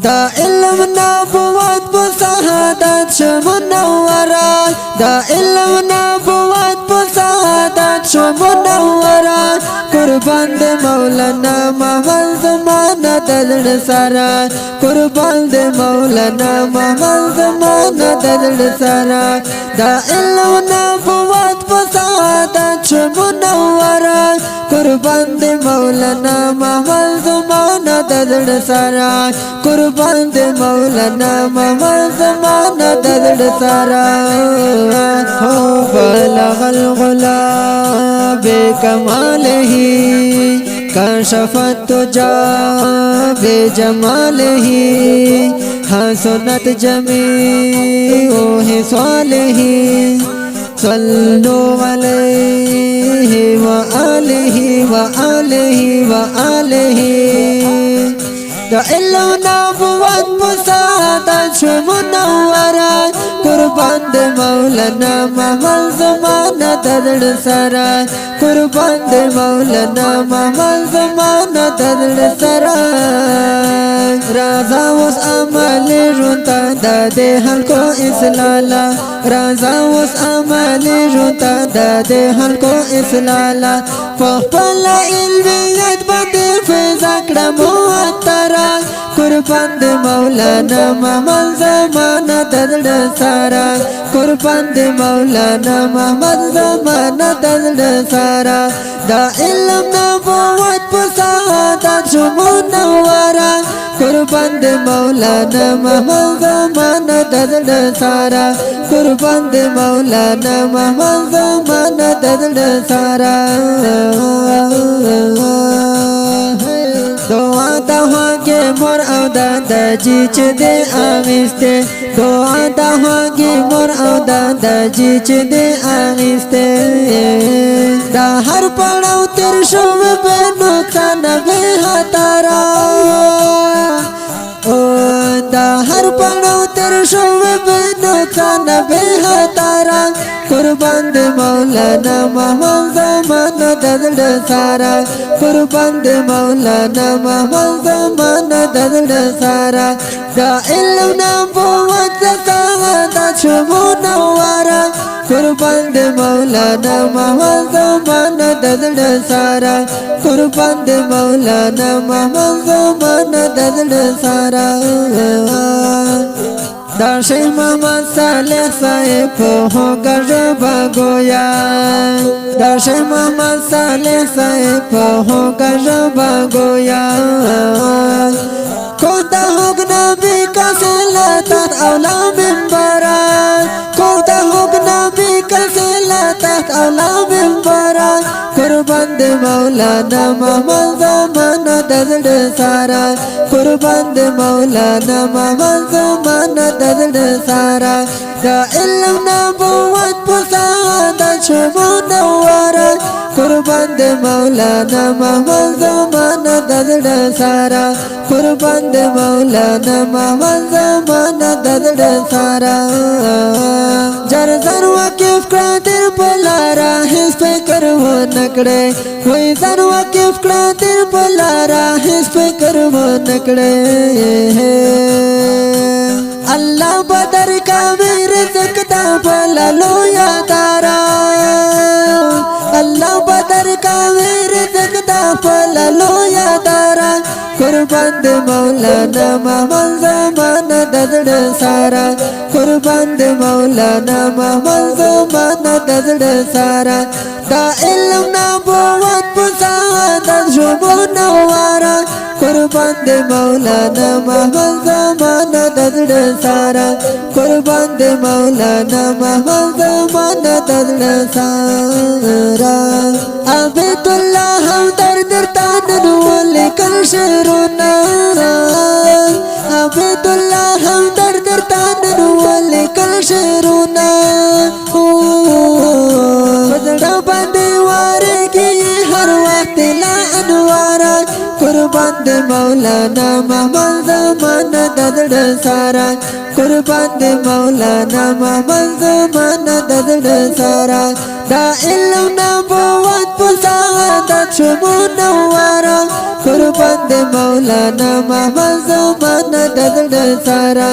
دا علم نبوت بسعادت شمنورا دا علم نبوت بسعادت شمنورا قربان دے مولانا محمد زمانہ دلڑ سارا قربان دے مولانا محمد زمانہ دلڑ سارا دا علم نبوت بسعادت شمنورا قربان دے مولانا محمد زمانہ دلڑ سارا قربان دے مولانا محمد زمانہ دلڑ سارا ہو بلغ الغلا بکمالہ کشف الدجا بجمالہ حسنت جمیع خصالہ صلوا علیہ وآلہ وآلہ وآلہ دا علم نبوت بسعادت شمنورا قربان دے مولانا محمد زمانہ دلڑ سارا قربان دے مولانا محمد زمانہ دلڑ سارا رازا وس عمل رونتا دا دے حلقو اسلالا رازا وس عمل رونتا دا دے حلقو اسلالا فخپلا علمیت باندے فیضاکڑا مواترا قربان دے مولانا محمد زمانہ دلڑ سارا قربان دے مولانا محمد زمانہ دلڑ سارا دا علم نبوت بسعادت شمنورا قربان دے مولانا محمد زمانہ دلڑ سارا قربان دے مولانا محمد زمانہ دلڑ سارا دعا دہا کے مور او دا جیچ دے آغستے دعا دہا کے مور او دا جیچ دے آغستے دا ہر پڑاو تیر شوم بے نقصان بے ہتارا دا ہر پڑاو تیر شوم بے نقصان بے ہتارا قربان دے مولانا محمد زمانہ دلڑ سارا قربان دے مولانا محمد زمانہ دلڑ سارا دا علم نبوت سعادت شمنورا قربان دے مولانا محمد زمانہ دلڑ سارا قربان دے مولانا محمد زمانہ دلڑ سارا دا شیخ محمد صالح صاحب ہو گربا گویا دا شیخ محمد صالح صاحب ہو گربا گویا کوتا ہوگ نبی کا سلطات اولا منبرا کوتا ہوگ نبی کا سلطات اولا منبرا قربان دے مولانا محمد زمانہ دلڑ سارا قربان دے مولانا محمد زمانہ دلڑ سارا دا علم نبوت بسعادت شمنورا قربان دے مولانا محمد زمانہ دلڑ سارا قربان دے مولانا محمد زمانہ دلڑ سارا جرزن وقف کراتر پلارا حس پہ کرو نکڑے کوئی زن وقف کراتر پلارا حس پہ کرو نکڑے اللہ بدر کا میرے زکتا بلا لو یا تارا اللہ بدر کا میرے زکتا بلا لو یا تارا قربان دے مولانا محمد زمانہ دلڑ سارا قربان دے مولانا محمد زمانہ دلڑ سارا دا علم نبوت بسعادت شمنورا قربان دے مولانا محمد زمانہ دلڑ سارا قربان دے مولانا محمد زمانہ دلڑ سارا عبید اللہ ہم درد تانن ولکل شرونا عبید اللہ ہم درد تانن ولکل شرونا بدڑا باندے وارے کی ہر وقت لا انوارا قربان دے مولانا محمد زمانہ دلڑ سارا قربان دے مولانا محمد زمانہ دلڑ سارا دا علم نبوت بسعادت شمنورا कुर्बान दे मौलाना महमद ज़माना दर्द सारा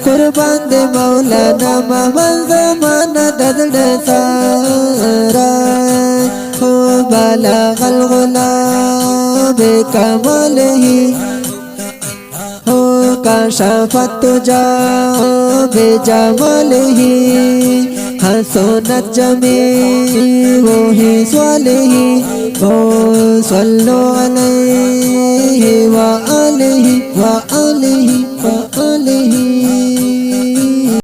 कुर्बान दे मौलाना महमद ज़माना दर्द सारा हो बलगल गुलाब कमलही हो कशफत तुजा बेजमलही हसनत जमी वो ही स्वालिही ओ सल्लो अला